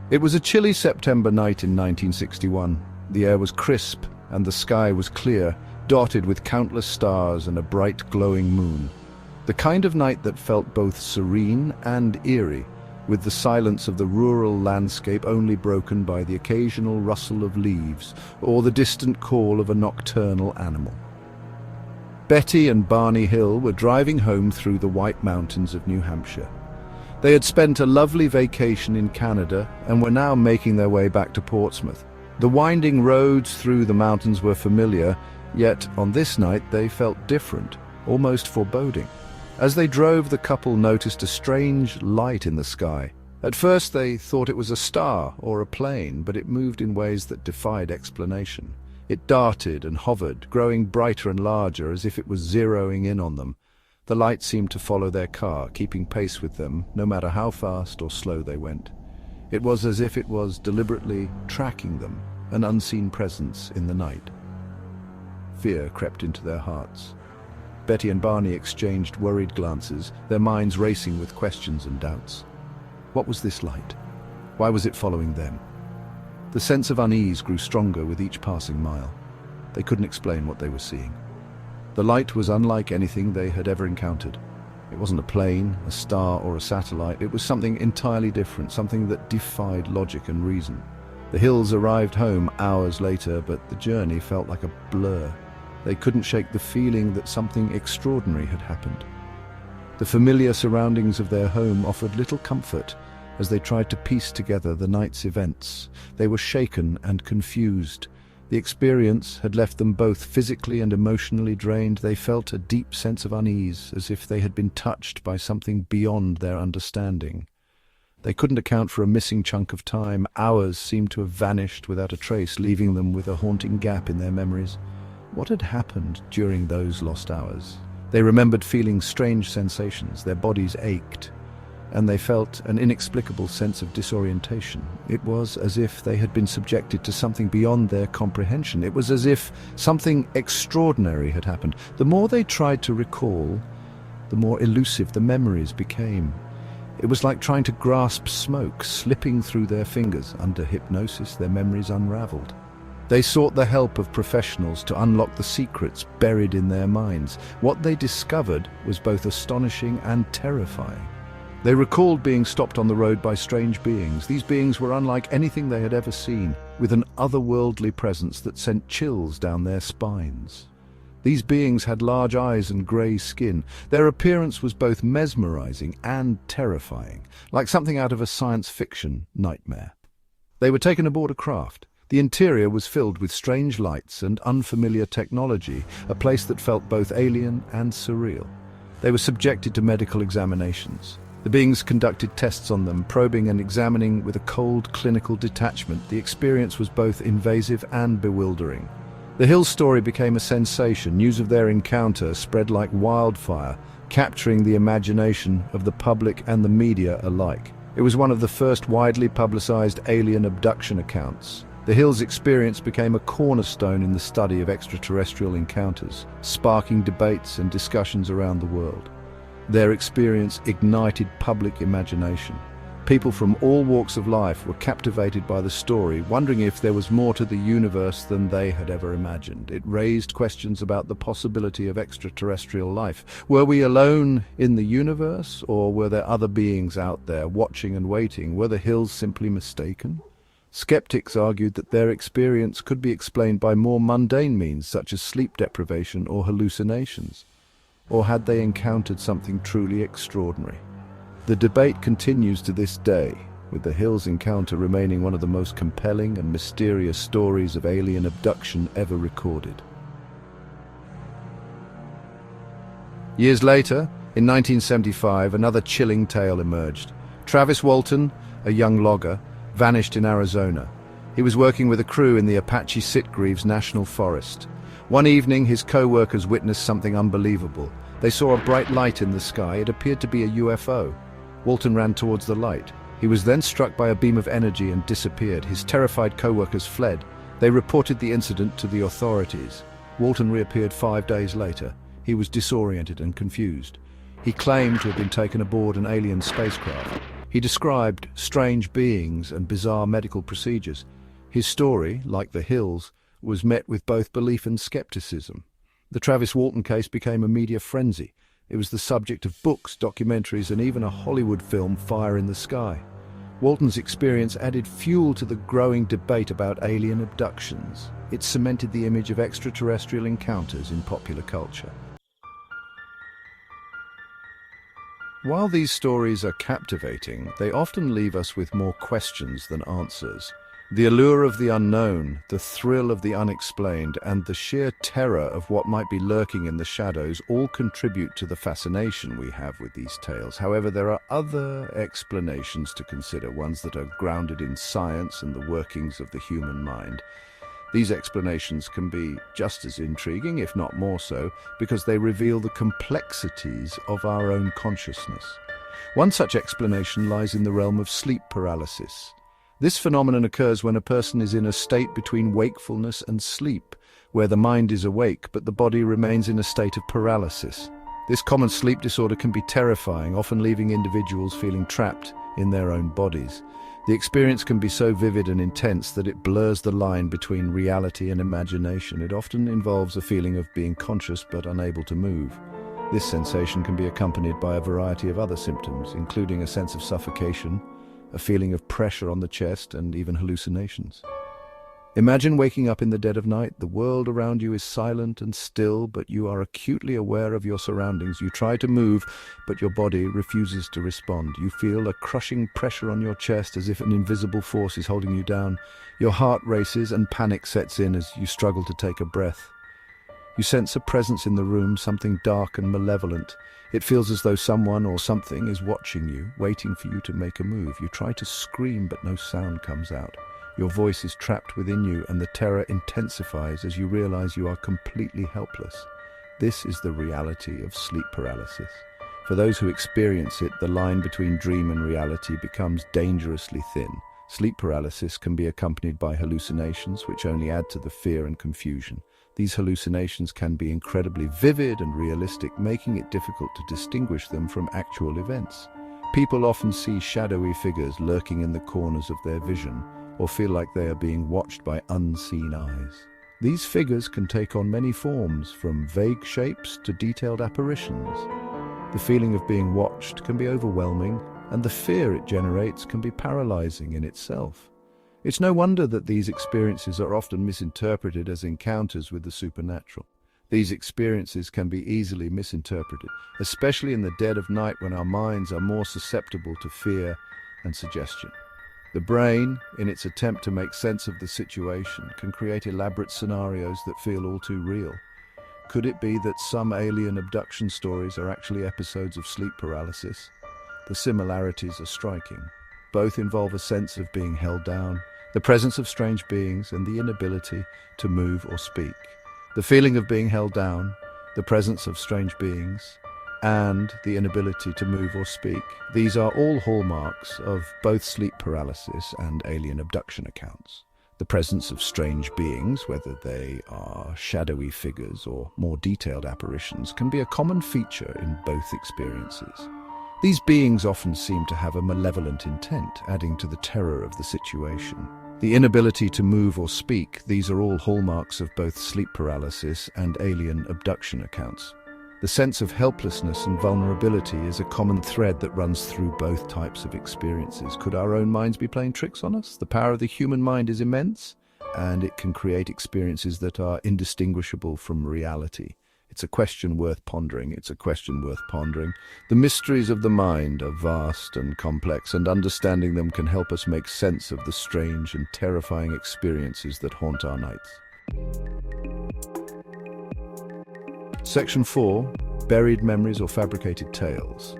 It was a chilly September night in 1961. The air was crisp and the sky was clear, dotted with countless stars and a bright glowing moon. The kind of night that felt both serene and eerie, with the silence of the rural landscape only broken by the occasional rustle of leaves or the distant call of a nocturnal animal. Betty and Barney Hill were driving home through the White Mountains of New Hampshire. They had spent a lovely vacation in Canada and were now making their way back to Portsmouth. The winding roads through the mountains were familiar, yet on this night they felt different, almost foreboding. As they drove, the couple noticed a strange light in the sky. At first they thought it was a star or a plane, but it moved in ways that defied explanation. It darted and hovered, growing brighter and larger as if it was zeroing in on them. The light seemed to follow their car, keeping pace with them, no matter how fast or slow they went. It was as if it was deliberately tracking them, an unseen presence in the night. Fear crept into their hearts. Betty and Barney exchanged worried glances, their minds racing with questions and doubts. What was this light? Why was it following them? The sense of unease grew stronger with each passing mile. They couldn't explain what they were seeing. The light was unlike anything they had ever encountered. It wasn't a plane, a star, or a satellite. It was something entirely different, something that defied logic and reason. The Hills arrived home hours later, but the journey felt like a blur. They couldn't shake the feeling that something extraordinary had happened. The familiar surroundings of their home offered little comfort as they tried to piece together the night's events. They were shaken and confused. The experience had left them both physically and emotionally drained. They felt a deep sense of unease, as if they had been touched by something beyond their understanding. They couldn't account for a missing chunk of time. Hours seemed to have vanished without a trace, leaving them with a haunting gap in their memories. What had happened during those lost hours? They remembered feeling strange sensations. Their bodies ached, and they felt an inexplicable sense of disorientation. It was as if they had been subjected to something beyond their comprehension. It was as if something extraordinary had happened. The more they tried to recall, the more elusive the memories became. It was like trying to grasp smoke, slipping through their fingers. Under hypnosis, their memories unraveled. They sought the help of professionals to unlock the secrets buried in their minds. What they discovered was both astonishing and terrifying. They recalled being stopped on the road by strange beings. These beings were unlike anything they had ever seen, with an otherworldly presence that sent chills down their spines. These beings had large eyes and grey skin. Their appearance was both mesmerizing and terrifying, like something out of a science fiction nightmare. They were taken aboard a craft. The interior was filled with strange lights and unfamiliar technology, a place that felt both alien and surreal. They were subjected to medical examinations. The beings conducted tests on them, probing and examining with a cold, clinical detachment. The experience was both invasive and bewildering. The Hill story became a sensation. News of their encounter spread like wildfire, capturing the imagination of the public and the media alike. It was one of the first widely publicized alien abduction accounts. The Hills' experience became a cornerstone in the study of extraterrestrial encounters, sparking debates and discussions around the world. Their experience ignited public imagination. People from all walks of life were captivated by the story, wondering if there was more to the universe than they had ever imagined. It raised questions about the possibility of extraterrestrial life. Were we alone in the universe, or were there other beings out there watching and waiting? Were the Hills simply mistaken? Skeptics argued that their experience could be explained by more mundane means, such as sleep deprivation or hallucinations. Or had they encountered something truly extraordinary? The debate continues to this day, with the Hills' encounter remaining one of the most compelling and mysterious stories of alien abduction ever recorded. Years later, in 1975, another chilling tale emerged. Travis Walton, a young logger, vanished in Arizona. He was working with a crew in the Apache Sitgreaves National Forest. One evening, his co-workers witnessed something unbelievable. They saw a bright light in the sky. It appeared to be a UFO. Walton ran towards the light. He was then struck by a beam of energy and disappeared. His terrified co-workers fled. They reported the incident to the authorities. Walton reappeared 5 days later. He was disoriented and confused. He claimed to have been taken aboard an alien spacecraft. He described strange beings and bizarre medical procedures. His story, like the Hills, was met with both belief and skepticism. The Travis Walton case became a media frenzy. It was the subject of books, documentaries, and even a Hollywood film, Fire in the Sky. Walton's experience added fuel to the growing debate about alien abductions. It cemented the image of extraterrestrial encounters in popular culture. While these stories are captivating, they often leave us with more questions than answers. The allure of the unknown, the thrill of the unexplained, and the sheer terror of what might be lurking in the shadows all contribute to the fascination we have with these tales. However, there are other explanations to consider, ones that are grounded in science and the workings of the human mind. These explanations can be just as intriguing, if not more so, because they reveal the complexities of our own consciousness. One such explanation lies in the realm of sleep paralysis. This phenomenon occurs when a person is in a state between wakefulness and sleep, where the mind is awake but the body remains in a state of paralysis. This common sleep disorder can be terrifying, often leaving individuals feeling trapped in their own bodies. The experience can be so vivid and intense that it blurs the line between reality and imagination. It often involves a feeling of being conscious but unable to move. This sensation can be accompanied by a variety of other symptoms, including a sense of suffocation, a feeling of pressure on the chest, and even hallucinations. Imagine waking up in the dead of night. The world around you is silent and still, but you are acutely aware of your surroundings. You try to move, but your body refuses to respond. You feel a crushing pressure on your chest as if an invisible force is holding you down. Your heart races and panic sets in as you struggle to take a breath. You sense a presence in the room, something dark and malevolent. It feels as though someone or something is watching you, waiting for you to make a move. You try to scream, but no sound comes out. Your voice is trapped within you, and the terror intensifies as you realize you are completely helpless. This is the reality of sleep paralysis. For those who experience it, the line between dream and reality becomes dangerously thin. Sleep paralysis can be accompanied by hallucinations, which only add to the fear and confusion. These hallucinations can be incredibly vivid and realistic, making it difficult to distinguish them from actual events. People often see shadowy figures lurking in the corners of their vision, or feel like they are being watched by unseen eyes. These figures can take on many forms, from vague shapes to detailed apparitions. The feeling of being watched can be overwhelming, and the fear it generates can be paralyzing in itself. It's no wonder that these experiences are often misinterpreted as encounters with the supernatural. These experiences can be easily misinterpreted, especially in the dead of night when our minds are more susceptible to fear and suggestion. The brain, in its attempt to make sense of the situation, can create elaborate scenarios that feel all too real. Could it be that some alien abduction stories are actually episodes of sleep paralysis? The similarities are striking. Both involve a sense of being held down, the presence of strange beings, and the inability to move or speak. The feeling of being held down, the presence of strange beings, and the inability to move or speak. These are all hallmarks of both sleep paralysis and alien abduction accounts. The presence of strange beings, whether they are shadowy figures or more detailed apparitions, can be a common feature in both experiences. These beings often seem to have a malevolent intent, adding to the terror of the situation. The inability to move or speak, these are all hallmarks of both sleep paralysis and alien abduction accounts. The sense of helplessness and vulnerability is a common thread that runs through both types of experiences. Could our own minds be playing tricks on us? The power of the human mind is immense, and it can create experiences that are indistinguishable from reality. It's a question worth pondering. The mysteries of the mind are vast and complex, and understanding them can help us make sense of the strange and terrifying experiences that haunt our nights. Section 4. Buried memories or fabricated tales.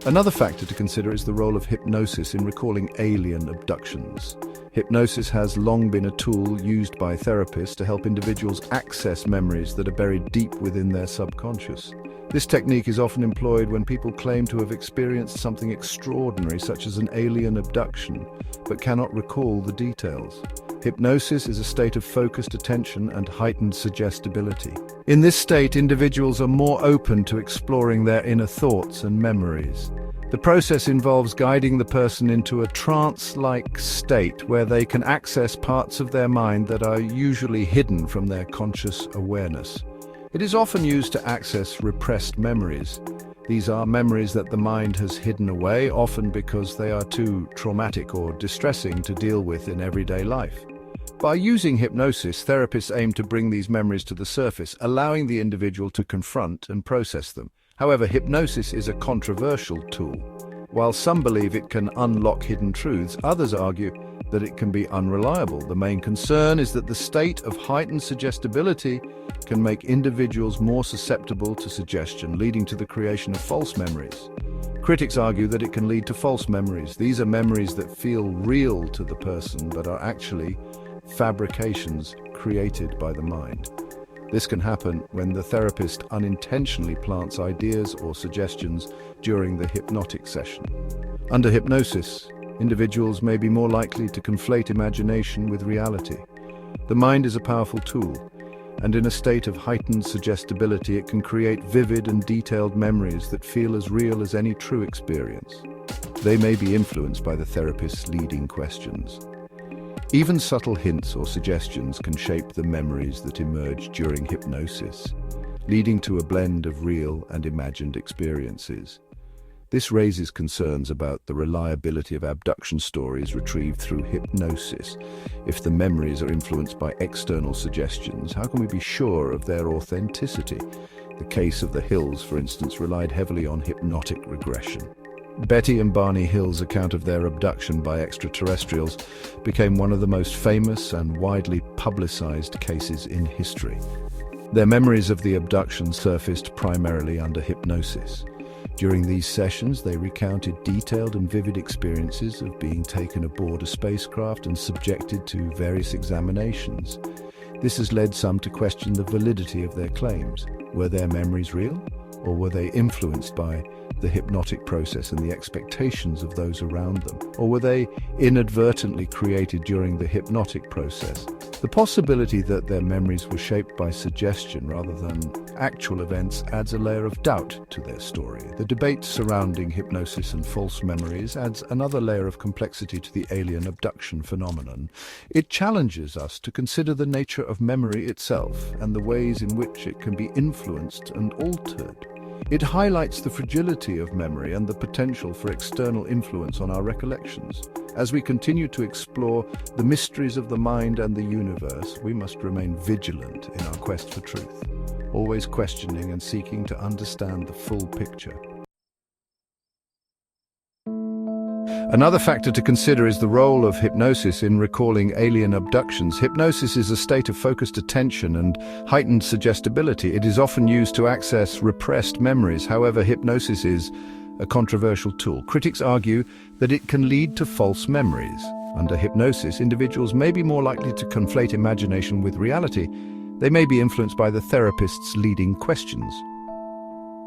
Another factor to consider is the role of hypnosis in recalling alien abductions. Hypnosis has long been a tool used by therapists to help individuals access memories that are buried deep within their subconscious. This technique is often employed when people claim to have experienced something extraordinary, such as an alien abduction, but cannot recall the details. Hypnosis is a state of focused attention and heightened suggestibility. In this state, individuals are more open to exploring their inner thoughts and memories. The process involves guiding the person into a trance-like state where they can access parts of their mind that are usually hidden from their conscious awareness. It is often used to access repressed memories. These are memories that the mind has hidden away, often because they are too traumatic or distressing to deal with in everyday life. By using hypnosis, therapists aim to bring these memories to the surface, allowing the individual to confront and process them. However, hypnosis is a controversial tool. While some believe it can unlock hidden truths, others argue that it can be unreliable. The main concern is that the state of heightened suggestibility can make individuals more susceptible to suggestion, leading to the creation of false memories. Critics argue that it can lead to false memories. These are memories that feel real to the person but are actually fabrications created by the mind. This can happen when the therapist unintentionally plants ideas or suggestions during the hypnotic session. Under hypnosis, individuals may be more likely to conflate imagination with reality. The mind is a powerful tool, and in a state of heightened suggestibility, it can create vivid and detailed memories that feel as real as any true experience. They may be influenced by the therapist's leading questions. Even subtle hints or suggestions can shape the memories that emerge during hypnosis, leading to a blend of real and imagined experiences. This raises concerns about the reliability of abduction stories retrieved through hypnosis. If the memories are influenced by external suggestions, how can we be sure of their authenticity? The case of the Hills, for instance, relied heavily on hypnotic regression. Betty and Barney Hill's account of their abduction by extraterrestrials became one of the most famous and widely publicized cases in history. Their memories of the abduction surfaced primarily under hypnosis. During these sessions, they recounted detailed and vivid experiences of being taken aboard a spacecraft and subjected to various examinations. This has led some to question the validity of their claims. Were their memories real, or were they influenced by the hypnotic process and the expectations of those around them? Or were they inadvertently created during the hypnotic process? The possibility that their memories were shaped by suggestion rather than actual events adds a layer of doubt to their story. The debate surrounding hypnosis and false memories adds another layer of complexity to the alien abduction phenomenon. It challenges us to consider the nature of memory itself and the ways in which it can be influenced and altered. It highlights the fragility of memory and the potential for external influence on our recollections. As we continue to explore the mysteries of the mind and the universe, we must remain vigilant in our quest for truth, always questioning and seeking to understand the full picture. Another factor to consider is the role of hypnosis in recalling alien abductions. Hypnosis is a state of focused attention and heightened suggestibility. It is often used to access repressed memories. However, hypnosis is a controversial tool. Critics argue that it can lead to false memories. Under hypnosis, individuals may be more likely to conflate imagination with reality. They may be influenced by the therapist's leading questions.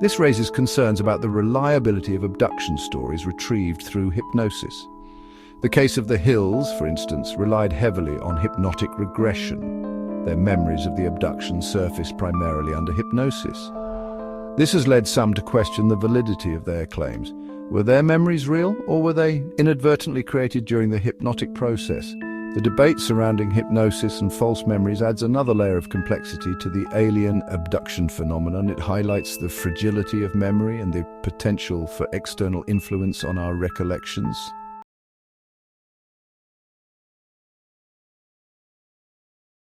This raises concerns about the reliability of abduction stories retrieved through hypnosis. The case of the Hills, for instance, relied heavily on hypnotic regression. Their memories of the abduction surfaced primarily under hypnosis. This has led some to question the validity of their claims. Were their memories real, or were they inadvertently created during the hypnotic process? The debate surrounding hypnosis and false memories adds another layer of complexity to the alien abduction phenomenon. It highlights the fragility of memory and the potential for external influence on our recollections.